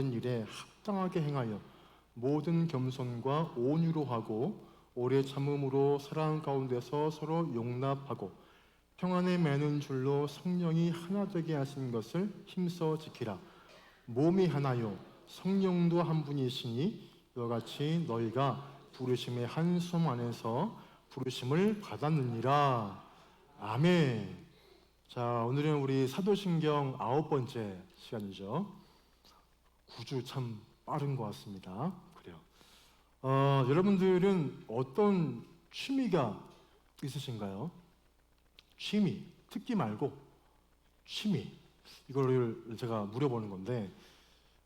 일에 합당하게 행하여 모든 겸손과 온유로 하고 오래 참음으로 사랑 가운데서 서로 용납하고 평안에 매는 줄로 성령이 하나 되게 하신 것을 힘써 지키라. 몸이 하나요 성령도 한 분이시니 이와 같이 너희가 부르심의 한 숨 안에서 부르심을 받았느니라. 아멘. 자, 오늘은 우리 사도신경 9번째 시간이죠. 9주 참 빠른 것 같습니다. 그래요. 여러분들은 어떤 취미가 있으신가요? 취미, 특기 말고 취미. 이걸 제가 물어보는 건데,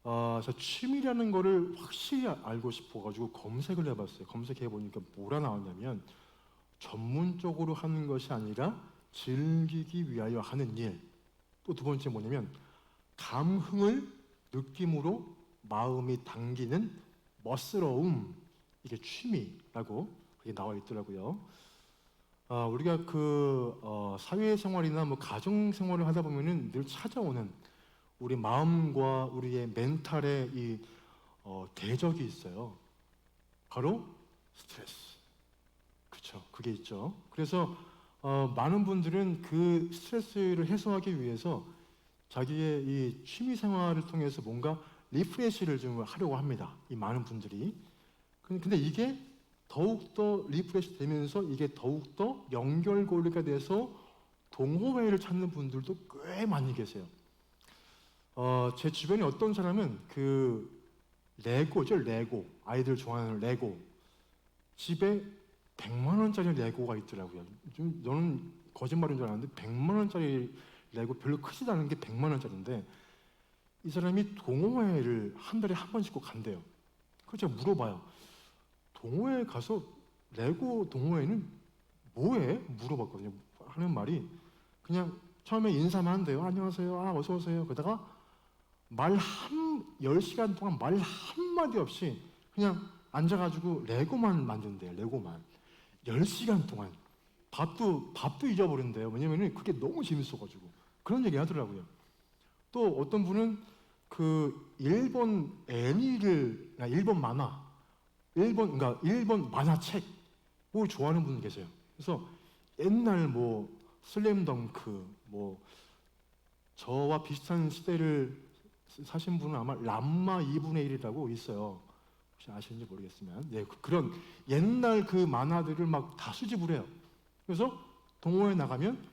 저 취미라는 거를 확실히 알고 싶어가지고 검색을 해봤어요. 검색해 보니까 뭐가 나왔냐면 전문적으로 하는 것이 아니라 즐기기 위하여 하는 일. 또 두 번째 뭐냐면 감흥을 느낌으로 마음이 당기는 멋스러움. 이게 취미라고 그게 나와 있더라고요. 우리가 사회생활이나 뭐 가정생활을 하다 보면은 늘 찾아오는 우리 마음과 우리의 멘탈의 대적이 있어요. 바로 스트레스. 그렇죠. 그게 있죠. 그래서 많은 분들은 그 스트레스를 해소하기 위해서 자기의 이 취미 생활을 통해서 뭔가 리프레시를 좀 하려고 합니다. 이 많은 분들이. 근데 이게 더욱더 리프레시 되면서 이게 더욱더 연결고리가 돼서 동호회를 찾는 분들도 꽤 많이 계세요. 제 주변에 어떤 사람은 레고죠, 레고. 아이들 좋아하는 레고. 집에 100만 원짜리 레고가 있더라고요. 저는 거짓말인 줄 알았는데 100만 원짜리 레고 별로 크지도 않은 게 100만 원짜리인데 이 사람이 동호회를 한 달에 한 번씩 꼭 간대요. 그래서 제가 물어봐요. 동호회 가서 레고 동호회는 뭐해? 물어봤거든요. 하는 말이 그냥 처음에 인사만 한대요. 안녕하세요. 어서 오세요. 그러다가 10시간 동안 말 한마디 없이 그냥 앉아가지고 레고만 만든대요. 레고만. 10시간 동안. 밥도 잊어버린대요. 왜냐면 그게 너무 재밌어가지고. 그런 얘기 하더라고요. 또 어떤 분은 일본 일본 만화, 그러니까 일본 만화책을 좋아하는 분 계세요. 그래서 옛날 슬램덩크, 저와 비슷한 시대를 사신 분은 아마 람마 2분의 1이라고 있어요. 혹시 아시는지 모르겠지만. 네, 그런 옛날 그 만화들을 막 다 수집을 해요. 그래서 동호회 나가면,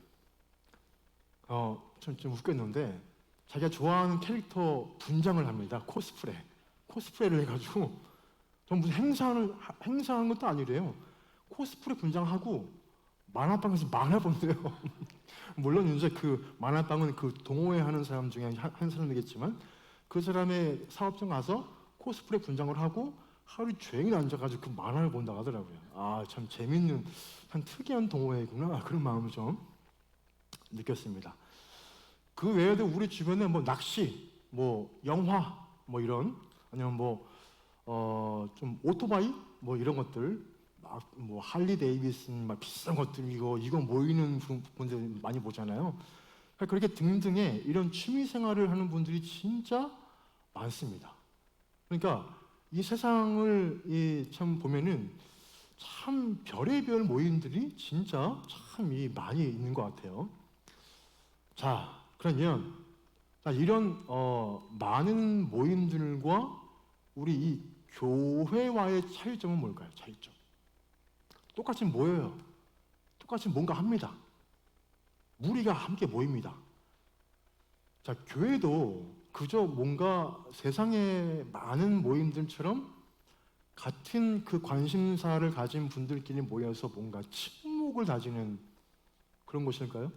좀 웃겼는데, 자기가 좋아하는 캐릭터 분장을 합니다. 코스프레를 해가지고, 전 무슨 행사하는 것도 아니래요. 코스프레 분장하고, 만화방에서 만화 본대요. 물론 이제 그 만화방은 그 동호회 하는 사람 중에 한 사람이겠지만, 그 사람의 사업장 가서 코스프레 분장을 하고, 하루 종일 앉아가지고 그 만화를 본다고 하더라고요. 참 재밌는, 한 특이한 동호회구나. 그런 마음을 좀 느꼈습니다. 그 외에도 우리 주변에 낚시, 영화, 이런, 아니면 좀 오토바이, 이런 것들, 할리 데이비슨, 비싼 것들, 이거 모이는 분들 많이 보잖아요. 그렇게 등등의 이런 취미 생활을 하는 분들이 진짜 많습니다. 그러니까 이 세상을 참 보면은 참 별의별 모임들이 진짜 참 많이 있는 것 같아요. 자, 그러면 이런 많은 모임들과 우리 이 교회와의 차이점은 뭘까요? 차이점. 똑같이 모여요. 똑같이 뭔가 합니다. 무리가 함께 모입니다. 자, 교회도 그저 뭔가 세상의 많은 모임들처럼 같은 그 관심사를 가진 분들끼리 모여서 뭔가 친목을 다지는 그런 곳일까요?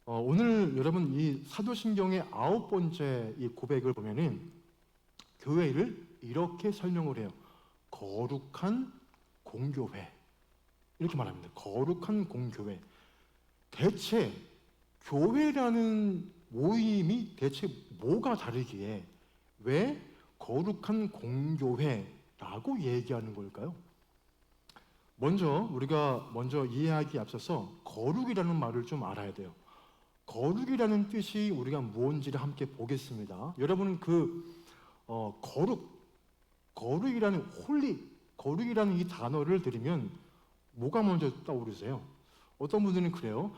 오늘 여러분 이 사도신경의 9번째 이 고백을 보면은 교회를 이렇게 설명을 해요. 거룩한 공교회. 이렇게 말합니다. 거룩한 공교회. 대체 교회라는 모임이 대체 뭐가 다르기에 왜 거룩한 공교회라고 얘기하는 걸까요? 우리가 먼저 이해하기에 앞서서 거룩이라는 말을 좀 알아야 돼요. 거룩이라는 뜻이 우리가 무엇인지를 함께 보겠습니다. 여러분은 거룩이라는 거룩이라는 이 단어를 들으면 뭐가 먼저 떠오르세요? 어떤 분들은 그래요.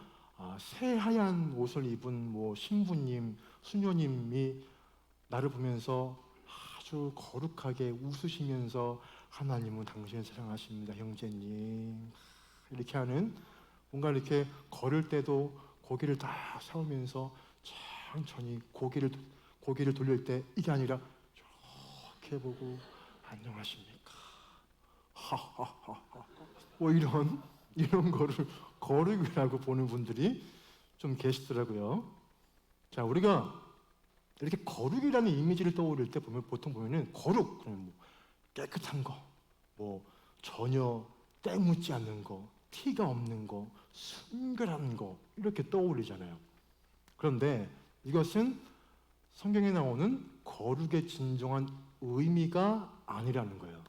새하얀 옷을 입은 신부님, 수녀님이 나를 보면서 아주 거룩하게 웃으시면서 하나님은 당신을 사랑하십니다, 형제님. 이렇게 하는 뭔가 이렇게 걸을 때도 고개를 다 세우면서 천천히 고개를 돌릴 때 이게 아니라 이렇게 보고 안녕하십니까? 하하하하. 이런 거를 거룩이라고 보는 분들이 좀 계시더라고요. 자, 우리가 이렇게 거룩이라는 이미지를 떠올릴 때 보통 보면은 거룩 그러면 깨끗한 거, 전혀 때 묻지 않는 거, 티가 없는 거, 순결한 거 이렇게 떠올리잖아요. 그런데 이것은 성경에 나오는 거룩의 진정한 의미가 아니라는 거예요.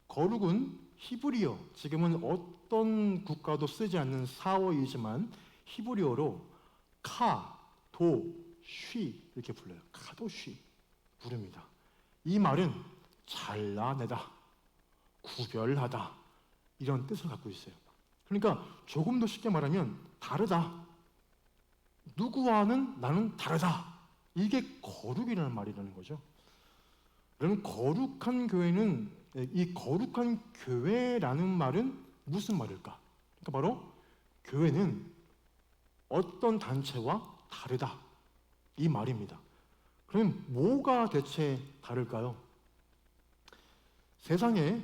거룩은 히브리어, 지금은 어떤 국가도 쓰지 않는 사어이지만 히브리어로 카, 도, 쉬 이렇게 불러요. 카도 쉬 부릅니다. 이 말은 잘라내다, 구별하다 이런 뜻을 갖고 있어요. 그러니까 조금 더 쉽게 말하면 다르다. 누구와는 나는 다르다. 이게 거룩이라는 말이라는 거죠. 여러분, 이 거룩한 교회라는 말은 무슨 말일까? 그러니까 바로 교회는 어떤 단체와 다르다. 이 말입니다. 그러면 뭐가 대체 다를까요? 세상에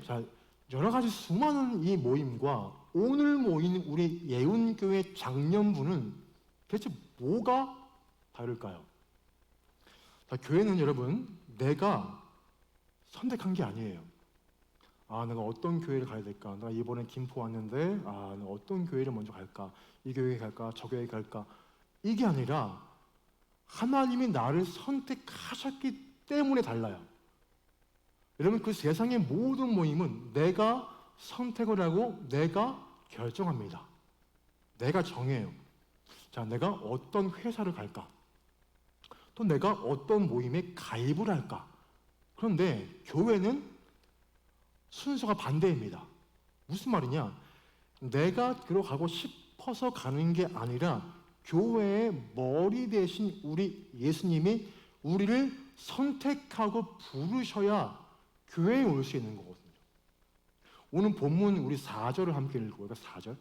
여러 가지 수많은 이 모임과 오늘 모인 우리 예운교회 장년부는 대체 뭐가 다를까요? 교회는 여러분, 내가 선택한 게 아니에요. 내가 어떤 교회를 가야 될까? 내가 이번에 김포 왔는데, 내가 어떤 교회를 먼저 갈까? 이 교회 갈까? 저 교회 갈까? 이게 아니라 하나님이 나를 선택하셨기 때문에 달라요. 여러분, 그 세상의 모든 모임은 내가 선택을 하고 내가 결정합니다. 내가 정해요. 자, 내가 어떤 회사를 갈까? 또 내가 어떤 모임에 가입을 할까? 그런데 교회는 순서가 반대입니다. 무슨 말이냐? 내가 들어가고 싶어서 가는 게 아니라 교회의 머리 대신 우리 예수님이 우리를 선택하고 부르셔야 교회에 올 수 있는 거거든요. 오늘 본문 우리 4절을 함께 읽어요. 4절.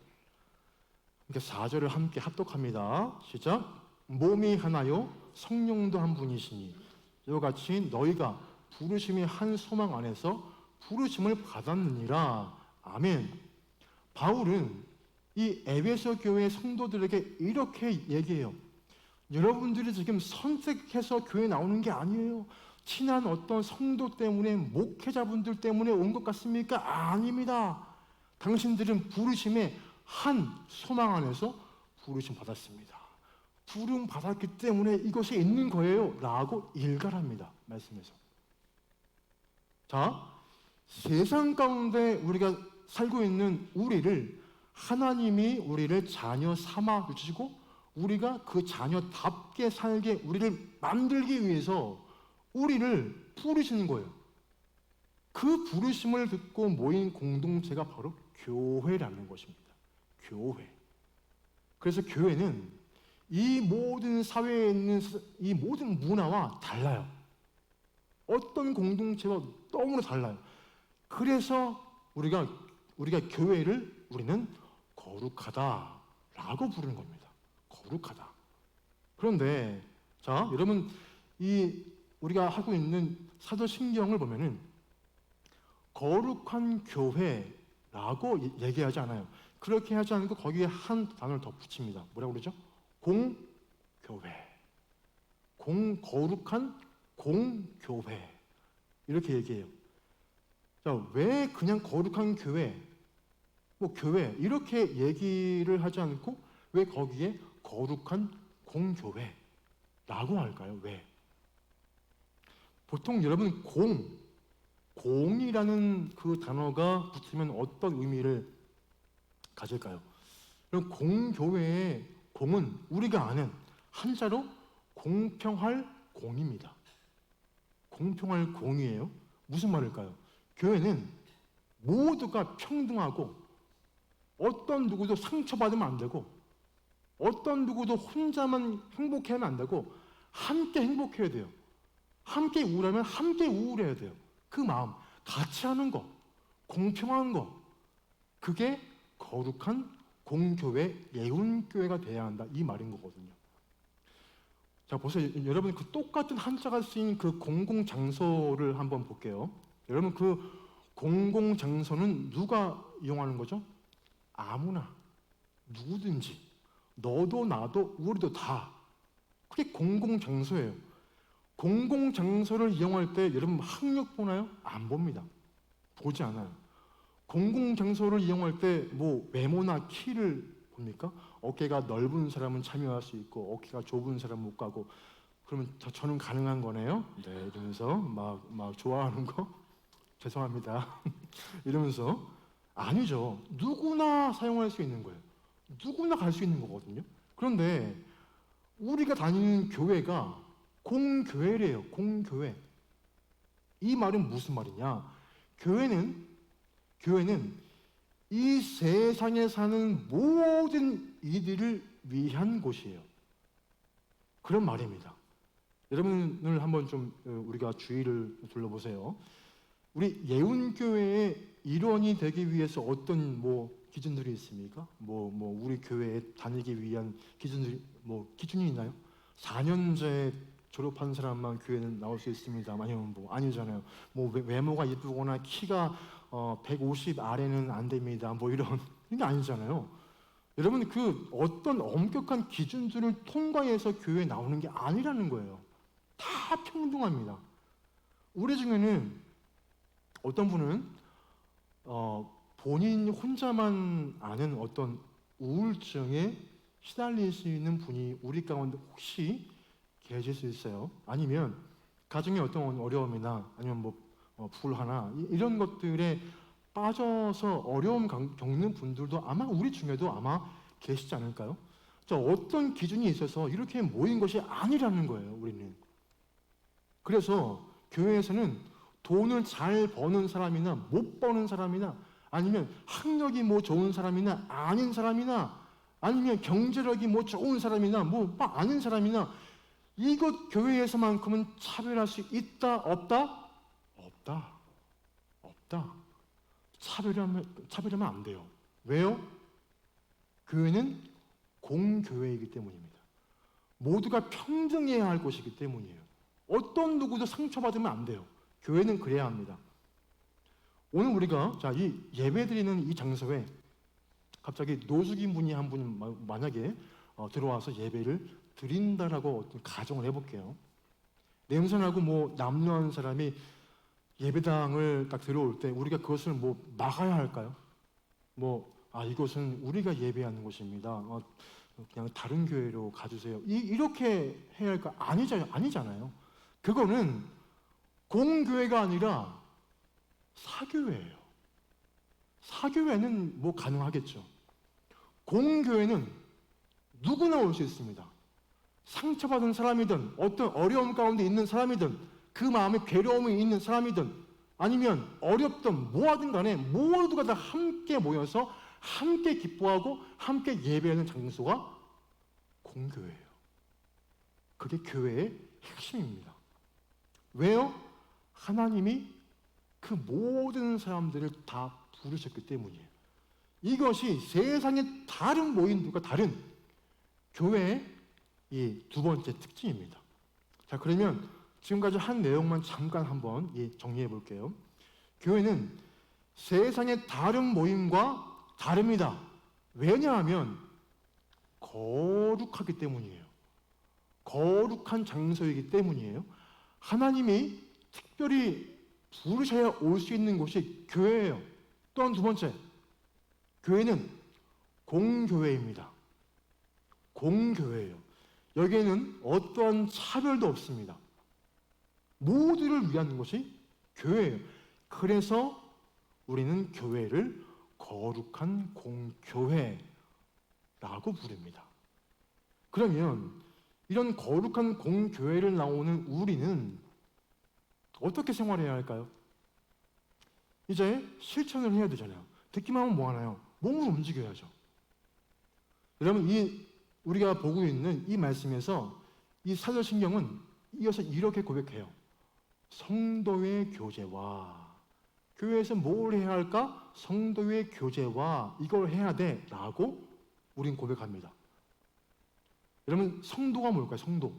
그러니까 4절을 함께 합독합니다. 시작. 몸이 하나요 성령도 한 분이시니 이와 같이 너희가 부르심의 한 소망 안에서 부르심을 받았느니라. 아멘. 바울은 이 에베소 교회 성도들에게 이렇게 얘기해요. 여러분들이 지금 선택해서 교회 나오는 게 아니에요. 친한 어떤 성도 때문에, 목회자분들 때문에 온 것 같습니까? 아닙니다. 당신들은 부르심의 한 소망 안에서 부르심 받았습니다. 부름 받았기 때문에 이것에 있는 거예요 라고 일갈합니다. 말씀에서. 자, 세상 가운데 우리가 살고 있는 우리를 하나님이 우리를 자녀 삼아 주시고 우리가 그 자녀답게 살게 우리를 만들기 위해서 우리를 부르시는 거예요. 그 부르심을 듣고 모인 공동체가 바로 교회라는 것입니다. 교회. 그래서 교회는 이 모든 사회에 있는 이 모든 문화와 달라요. 어떤 공동체와 너무나 달라요. 그래서 우리가 교회를 우리는 거룩하다라고 부르는 겁니다. 거룩하다. 그런데 자, 여러분 우리가 하고 있는 사도신경을 보면은 거룩한 교회라고 얘기하지 않아요. 그렇게 하지 않고 거기에 한 단어를 더 붙입니다. 뭐라고 그러죠? 공교회. 거룩한 공교회. 이렇게 얘기해요. 자, 왜 그냥 거룩한 교회, 교회 이렇게 얘기를 하지 않고 왜 거기에 거룩한 공교회라고 할까요? 왜? 보통 여러분 공이라는 그 단어가 붙으면 어떤 의미를 가질까요? 그럼 공교회의 공은 우리가 아는 한자로 공평할 공입니다. 공평할 공이에요. 무슨 말일까요? 교회는 모두가 평등하고 어떤 누구도 상처받으면 안 되고 어떤 누구도 혼자만 행복해하면 안 되고 함께 행복해야 돼요. 함께 우울하면 함께 우울해야 돼요. 그 마음, 같이 하는 거, 공평한 거, 그게 거룩한 공교회, 예운교회가 돼야 한다, 이 말인 거거든요. 자, 보세요. 여러분, 그 똑같은 한자가 쓰인 그 공공장소를 한번 볼게요. 여러분, 그 공공장소는 누가 이용하는 거죠? 아무나, 누구든지, 너도 나도 우리도 다. 그게 공공장소예요. 공공장소를 이용할 때 여러분 학력 보나요? 안 봅니다. 보지 않아요. 공공장소를 이용할 때 뭐 외모나 키를 봅니까? 어깨가 넓은 사람은 참여할 수 있고 어깨가 좁은 사람은 못 가고, 그러면 저는 가능한 거네요? 네, 이러면서 막 좋아하는 거? 죄송합니다. 이러면서 아니죠. 누구나 사용할 수 있는 거예요. 누구나 갈 수 있는 거거든요. 그런데 우리가 다니는 교회가 공교회래요. 공교회. 이 말은 무슨 말이냐? 교회는 이 세상에 사는 모든 이들을 위한 곳이에요. 그런 말입니다. 여러분을 한번 좀 우리가 주의를 둘러보세요. 우리 예운교회의 일원이 되기 위해서 어떤 기준들이 있습니까? 우리 교회에 다니기 위한 기준이 있나요? 4년제 졸업한 사람만 교회는 나올 수 있습니다. 아니면 아니잖아요. 외모가 예쁘거나 키가 150 아래는 안 됩니다. 이런 게 아니잖아요. 여러분, 그 어떤 엄격한 기준들을 통과해서 교회에 나오는 게 아니라는 거예요. 다 평등합니다. 우리 중에는 어떤 분은 본인 혼자만 아는 어떤 우울증에 시달릴 수 있는 분이 우리 가운데 혹시 계실 수 있어요. 아니면 가정의 어떤 어려움이나 아니면 불하나 이런 것들에 빠져서 어려움 겪는 분들도 아마 우리 중에도 아마 계시지 않을까요? 어떤 기준이 있어서 이렇게 모인 것이 아니라는 거예요, 우리는. 그래서 교회에서는 돈을 잘 버는 사람이나 못 버는 사람이나 아니면 학력이 좋은 사람이나 아닌 사람이나 아니면 경제력이 좋은 사람이나 아닌 사람이나 이것 교회에서만큼은 차별할 수 있다, 없다? 없다. 차별하면 안 돼요. 왜요? 교회는 공교회이기 때문입니다. 모두가 평등해야 할 곳이기 때문이에요. 어떤 누구도 상처받으면 안 돼요. 교회는 그래야 합니다. 오늘 우리가 이 예배드리는 이 장소에 갑자기 노숙인 분이 한 분이 만약에 들어와서 예배를 드린다라고 어떤 가정을 해볼게요. 냄새나고 남루한 사람이 예배당을 딱 들어올 때 우리가 그것을 막아야 할까요? 이것은 우리가 예배하는 곳입니다. 그냥 다른 교회로 가주세요. 이렇게 해야 할까? 아니잖아요. 그거는 공교회가 아니라 사교회예요. 사교회는 가능하겠죠. 공교회는 누구나 올 수 있습니다. 상처받은 사람이든 어떤 어려움 가운데 있는 사람이든 그 마음에 괴로움이 있는 사람이든 아니면 어렵든 뭐하든 간에 모두가 다 함께 모여서 함께 기뻐하고 함께 예배하는 장소가 공교회예요. 그게 교회의 핵심입니다. 왜요? 하나님이 그 모든 사람들을 다 부르셨기 때문이에요. 이것이 세상의 다른 모임들과 다른 교회의 이 두 번째 특징입니다. 자, 그러면 지금까지 한 내용만 잠깐 한번 정리해 볼게요. 교회는 세상의 다른 모임과 다릅니다. 왜냐하면 거룩하기 때문이에요. 거룩한 장소이기 때문이에요. 하나님이 특별히 부르셔야 올 수 있는 곳이 교회예요. 또한 두 번째, 교회는 공교회입니다. 공교회예요. 여기에는 어떠한 차별도 없습니다. 모두를 위한 것이 교회예요. 그래서 우리는 교회를 거룩한 공교회라고 부릅니다. 그러면 이런 거룩한 공교회를 나오는 우리는 어떻게 생활해야 할까요? 이제 실천을 해야 되잖아요. 듣기만 하면 뭐하나요? 몸을 움직여야죠. 여러분, 우리가 보고 있는 이 말씀에서 이 사도신경은 이어서 이렇게 고백해요. 성도의 교제와, 교회에서 뭘 해야 할까? 성도의 교제와 이걸 해야 돼 라고 우린 고백합니다. 여러분, 성도가 뭘까요? 성도.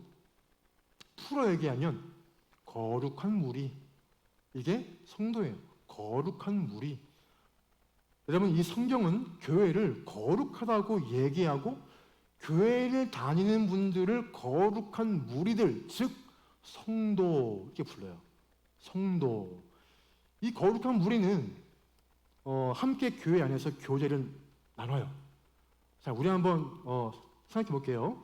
풀어 얘기하면 거룩한 무리, 이게 성도예요. 거룩한 무리. 여러분, 이 성경은 교회를 거룩하다고 얘기하고 교회를 다니는 분들을 거룩한 무리들, 즉 성도 이렇게 불러요. 성도. 이 거룩한 무리는 함께 교회 안에서 교제를 나눠요. 자, 우리 한번 생각해 볼게요.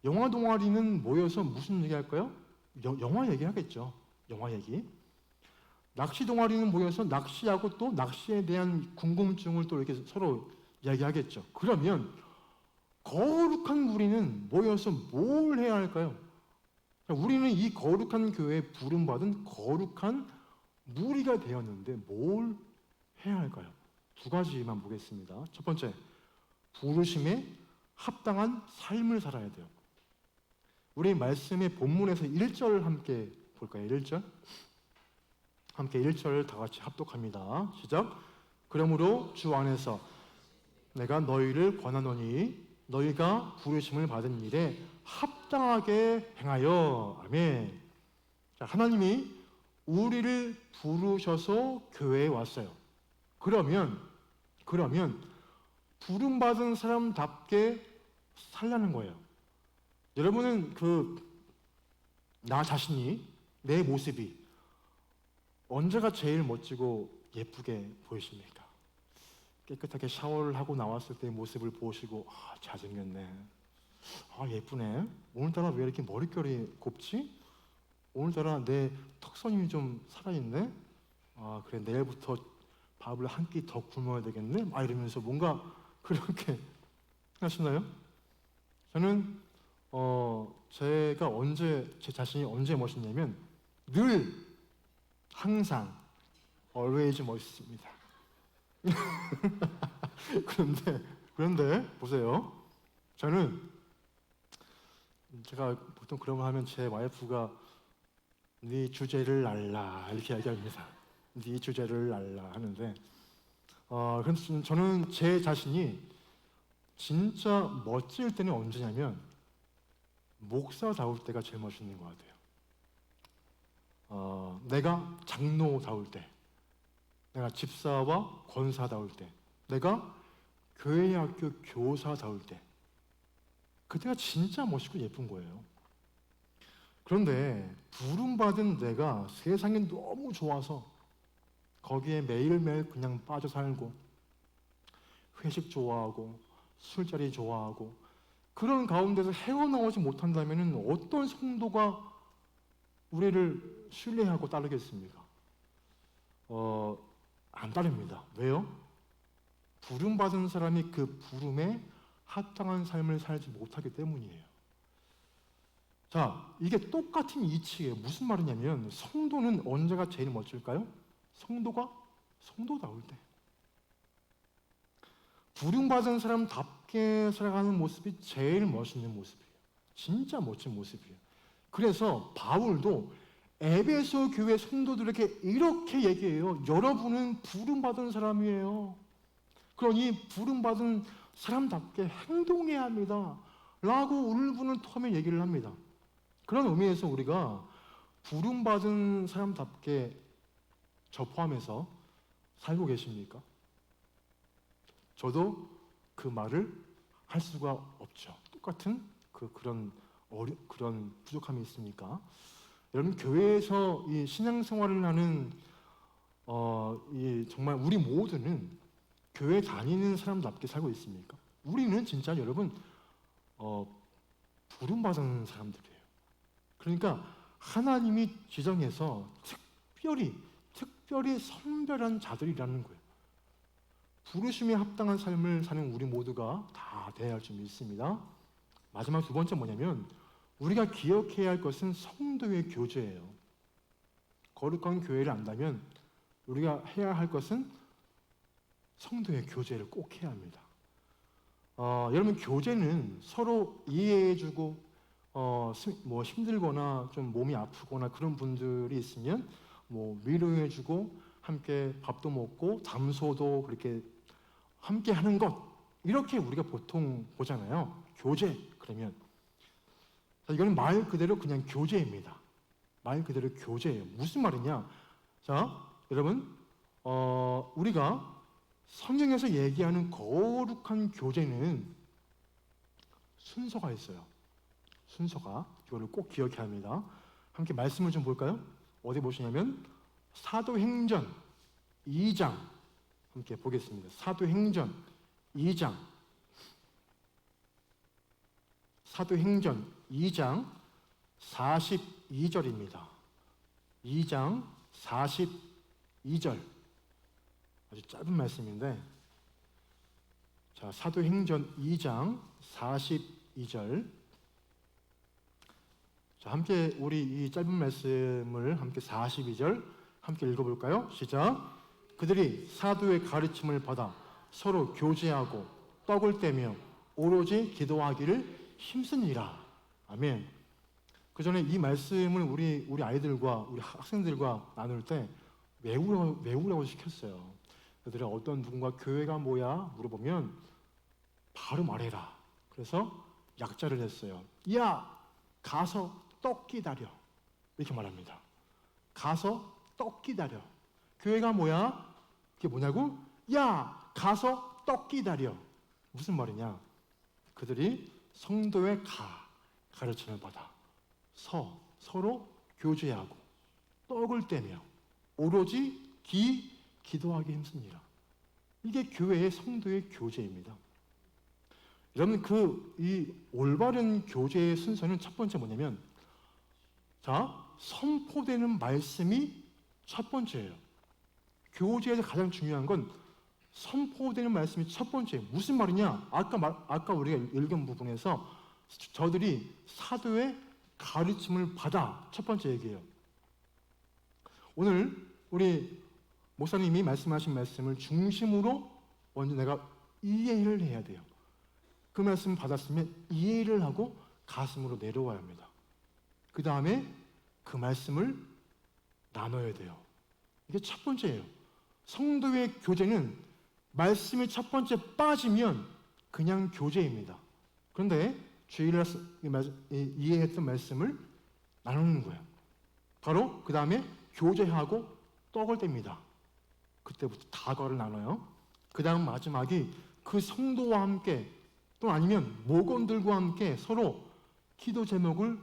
영화 동아리는 모여서 무슨 얘기 할까요? 영화 얘기 하겠죠. 영화 얘기. 낚시 동아리는 모여서 낚시하고 또 낚시에 대한 궁금증을 또 이렇게 서로 이야기하겠죠. 그러면 거룩한 무리는 모여서 뭘 해야 할까요? 우리는 이 거룩한 교회에 부름받은 거룩한 무리가 되었는데 뭘 해야 할까요? 두 가지만 보겠습니다. 첫 번째, 부르심에 합당한 삶을 살아야 돼요. 우리 말씀의 본문에서 1절 함께 볼까요? 1절. 함께 1절 다 같이 합독합니다. 시작. 그러므로 주 안에서 내가 너희를 권하노니 너희가 부르심을 받은 일에 합당하게 행하여. 아멘. 자, 하나님이 우리를 부르셔서 교회에 왔어요. 그러면 부름받은 사람답게 살라는 거예요. 여러분은 나 자신이, 내 모습이 언제가 제일 멋지고 예쁘게 보이십니까? 깨끗하게 샤워를 하고 나왔을 때 모습을 보시고 잘생겼네, 예쁘네, 오늘따라 왜 이렇게 머릿결이 곱지? 오늘따라 내 턱선이 좀 살아있네? 그래, 내일부터 밥을 한 끼 더 굶어야 되겠네? 이러면서 뭔가 그렇게 하시나요? 저는 제가 제 자신이 언제 멋있냐면 늘, 항상, always 멋있습니다. 그런데 보세요. 제가 보통 그런 거 하면 제 와이프가 네 주제를 알라 이렇게 얘기합니다. 네 주제를 알라 하는데 그래서 저는 제 자신이 진짜 멋질 때는 언제냐면 목사다울 때가 제일 멋있는 것 같아요. 내가 장로다울 때, 내가 집사와 권사다울 때, 내가 교회학교 교사다울 때, 그때가 진짜 멋있고 예쁜 거예요. 그런데 부름받은 내가 세상이 너무 좋아서 거기에 매일매일 그냥 빠져 살고 회식 좋아하고 술자리 좋아하고 그런 가운데서 헤어나오지 못한다면 어떤 성도가 우리를 신뢰하고 따르겠습니까? 안 따릅니다. 왜요? 부름받은 사람이 그 부름에 합당한 삶을 살지 못하기 때문이에요. 자, 이게 똑같은 이치예요. 무슨 말이냐면 성도는 언제가 제일 멋질까요? 성도가 성도다울 때. 부름받은 사람답게 살아가는 모습이 제일 멋있는 모습이에요. 진짜 멋진 모습이에요. 그래서 바울도 에베소 교회 성도들에게 이렇게 얘기해요. 여러분은 부름받은 사람이에요. 그러니 부름받은 사람답게 행동해야 합니다. 라고 울분을 토하며 얘기를 합니다. 그런 의미에서 우리가 부름받은 사람답게 저 포함해서 살고 계십니까? 저도 그 말을 할 수가 없죠. 똑같은 그런 부족함이 있으니까. 여러분, 교회에서 이 신앙생활을 하는 정말 우리 모두는 교회 다니는 사람답게 살고 있습니까? 우리는 진짜 여러분 부름받은 사람들이에요. 그러니까 하나님이 지정해서 특별히 선별한 자들이라는 거예요. 부르심에 합당한 삶을 사는 우리 모두가 다 되어야 할 줄 믿습니다. 마지막 두 번째 뭐냐면 우리가 기억해야 할 것은 성도의 교제예요. 거룩한 교회를 안다면 우리가 해야 할 것은 성도의 교제를 꼭 해야 합니다. 여러분, 교제는 서로 이해해주고 뭐 힘들거나 좀 몸이 아프거나 그런 분들이 있으면 뭐 위로해주고 함께 밥도 먹고 담소도 그렇게 함께 하는 것, 이렇게 우리가 보통 보잖아요. 교제 그러면 이거는 말 그대로 그냥 교제입니다. 말 그대로 교제예요. 무슨 말이냐? 자, 여러분, 우리가 성경에서 얘기하는 거룩한 교제는 순서가 있어요. 순서가, 이거를 꼭 기억해야 합니다. 함께 말씀을 좀 볼까요? 어디 보시냐면 사도행전 2장 함께 보겠습니다. 사도행전 2장, 사도행전 2장 42절입니다. 2장 42절, 아주 짧은 말씀인데, 자, 사도행전 2장 42절. 자, 함께 우리 이 짧은 말씀을 함께 42절 함께 읽어볼까요? 시작. 그들이 사도의 가르침을 받아 서로 교제하고 떡을 떼며 오로지 기도하기를 힘쓰니라. 아멘. 그 전에 이 말씀을 우리 아이들과 우리 학생들과 나눌 때 외우라고 시켰어요. 그들이 어떤 누군가 교회가 뭐야 물어보면 바로 말해라. 그래서 약자를 했어요. 야, 가서 떡 기다려. 이렇게 말합니다. 가서 떡 기다려. 교회가 뭐야? 그게 뭐냐고? 야, 가서 떡 기다려. 무슨 말이냐? 그들이 성도의 가르침을 받아 서로 교제하고 떡을 떼며 오로지 기도하기 힘씁니다. 이게 교회의 성도의 교제입니다. 여러분, 이 올바른 교제의 순서는 첫 번째 뭐냐면, 자, 선포되는 말씀이 첫 번째예요. 교제에서 가장 중요한 건 선포되는 말씀이 첫 번째예요. 무슨 말이냐? 아까 우리가 읽은 부분에서 저들이 사도의 가르침을 받아, 첫 번째 얘기예요. 오늘 우리 목사님이 말씀하신 말씀을 중심으로 먼저 내가 이해를 해야 돼요. 그 말씀 받았으면 이해를 하고 가슴으로 내려와야 합니다. 그 다음에 그 말씀을 나눠야 돼요. 이게 첫 번째예요. 성도의 교제는 말씀이 첫 번째 빠지면 그냥 교제입니다. 그런데 주일날 이해했던 말씀을 나누는 거예요. 바로 그 다음에 교제하고 떡을 뗍니다. 그때부터 다과를 나눠요. 그 다음 마지막이 그 성도와 함께 또 아니면 목원들과 함께 서로 기도 제목을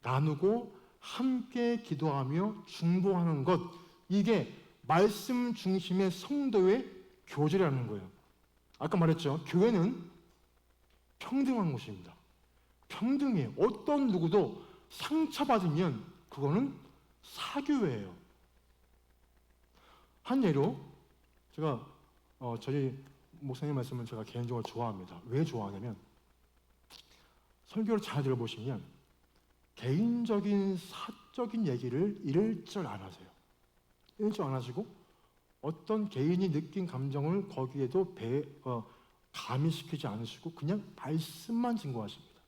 나누고 함께 기도하며 중보하는 것, 이게 말씀 중심의 성도의 교제라는 거예요. 아까 말했죠. 교회는 평등한 곳입니다. 평등해요. 어떤 누구도 상처받으면 그거는 사교회예요. 한 예로 제가 저희 목사님 말씀을 제가 개인적으로 좋아합니다. 왜 좋아하냐면 설교를 잘 들어보시면 개인적인 사적인 얘기를 일절 안 하세요. 일절 안 하시고 어떤 개인이 느낀 감정을 거기에도 가미시키지 않으시고 그냥 말씀만 증거하십니다.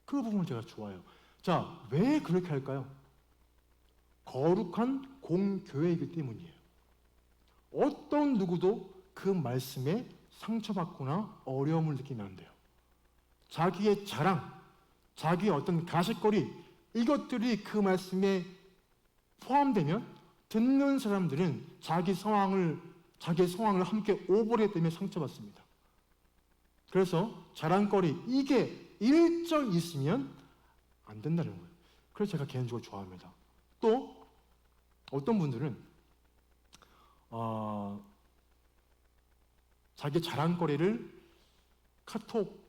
그 부분을 제가 좋아해요. 자, 왜 그렇게 할까요? 거룩한 공교회이기 때문이에요. 어떤 누구도 그 말씀에 상처받거나 어려움을 느끼면 안 돼요. 자기의 자랑, 자기의 어떤 가십거리, 이것들이 그 말씀에 포함되면 듣는 사람들은 자기의 상황을 함께 오버레 때문에 상처받습니다. 그래서 자랑거리, 이게 일절 있으면 안 된다는 거예요. 그래서 제가 개인적으로 좋아합니다. 또 어떤 분들은 자기 자랑거리를 카톡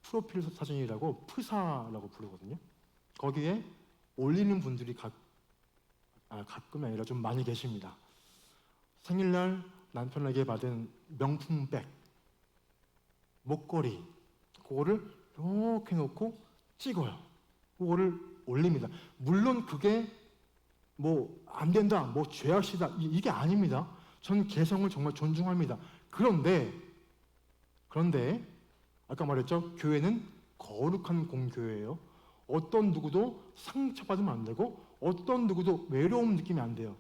프로필 사진이라고 프사라고 부르거든요. 거기에 올리는 분들이 가끔이 아니라 좀 많이 계십니다. 생일날 남편에게 받은 명품백, 목걸이, 그거를 이렇게 놓고 찍어요. 그거를 올립니다. 물론 그게 뭐 안 된다, 뭐 죄악이다 이게 아닙니다. 저는 개성을 정말 존중합니다. 그런데 아까 말했죠. 교회는 거룩한 공교회예요. 어떤 누구도 상처받으면 안 되고 어떤 누구도 외로움 느끼면 안 돼요.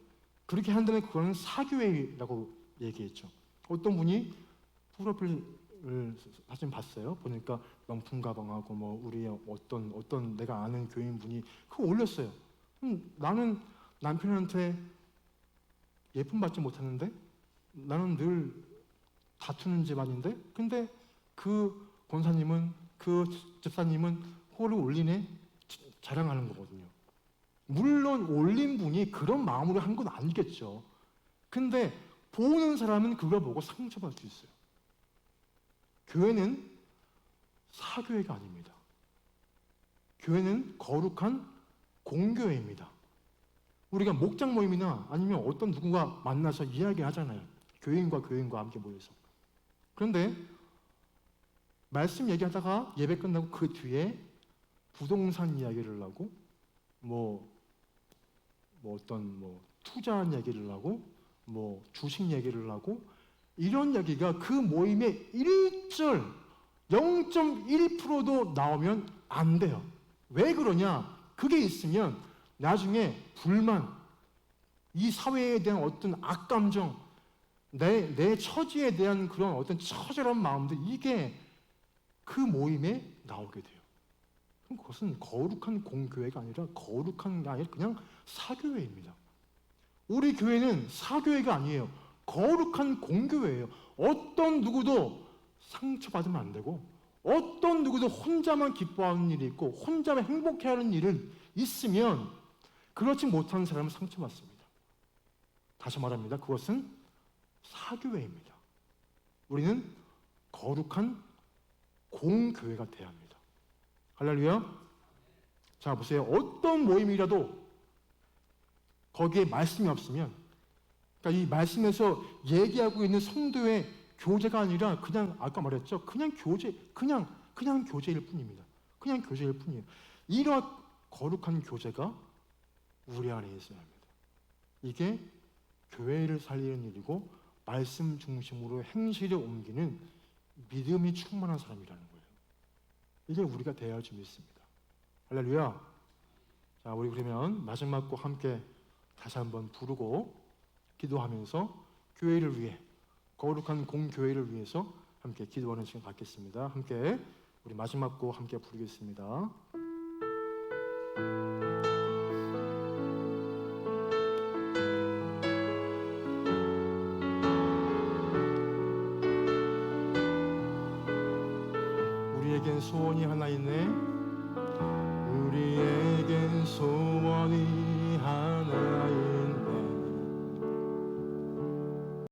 그렇게 한다면 그거는 사교회라고 얘기했죠. 어떤 분이 프로필 사진 봤어요. 보니까 명품 가방하고 뭐 우리 어떤 내가 아는 교인 분이 그거 올렸어요. 나는 남편한테 예쁨 받지 못하는데 나는 늘 다투는 집안인데 근데 그 권사님은 그 집사님은 그거를 올리네 자랑하는 거거든요. 물론 올린 분이 그런 마음으로 한 건 아니겠죠. 근데 보는 사람은 그걸 보고 상처받을 수 있어요. 교회는 사교회가 아닙니다. 교회는 거룩한 공교회입니다. 우리가 목장 모임이나 아니면 어떤 누군가 만나서 이야기하잖아요. 교인과 함께 모여서. 그런데 말씀 얘기하다가 예배 끝나고 그 뒤에 부동산 이야기를 하고 어떤 투자한 얘기를 하고 주식 얘기를 하고 이런 얘기가 그 모임에 0.1%도 나오면 안 돼요. 왜 그러냐? 그게 있으면 나중에 불만, 이 사회에 대한 어떤 악감정, 내 처지에 대한 그런 어떤 처절한 마음들 이게 그 모임에 나오게 돼요. 그럼 그것은 거룩한 공교회가 아니라 거룩한 게 아니라 그냥 사교회입니다. 우리 교회는 사교회가 아니에요. 거룩한 공교회예요. 어떤 누구도 상처받으면 안 되고 어떤 누구도 혼자만 기뻐하는 일이 있고 혼자만 행복해하는 일은 있으면 그렇지 못한 사람은 상처받습니다. 다시 말합니다. 그것은 사교회입니다. 우리는 거룩한 공교회가 돼야 합니다. 할렐루야. 자 보세요. 어떤 모임이라도 거기에 말씀이 없으면 그러니까 이 말씀에서 얘기하고 있는 성도의 교제가 아니라 그냥 아까 말했죠. 그냥 교제일 뿐입니다. 그냥 교제일 뿐이에요. 이러한 거룩한 교제가 우리 안에 있어야 합니다. 이게 교회를 살리는 일이고 말씀 중심으로 행실에 옮기는 믿음이 충만한 사람이라는 거예요. 이게 우리가 되어야지 믿습니다. 할렐루야. 자, 우리 그러면 마지막 곡 함께 다시 한번 부르고 기도하면서 교회를 위해 거룩한 공교회를 위해서 함께 기도하는 시간 갖겠습니다. 함께 우리 마지막 곡 함께 부르겠습니다. 우리에겐 소원이 하나 있네. 우리에겐 소원이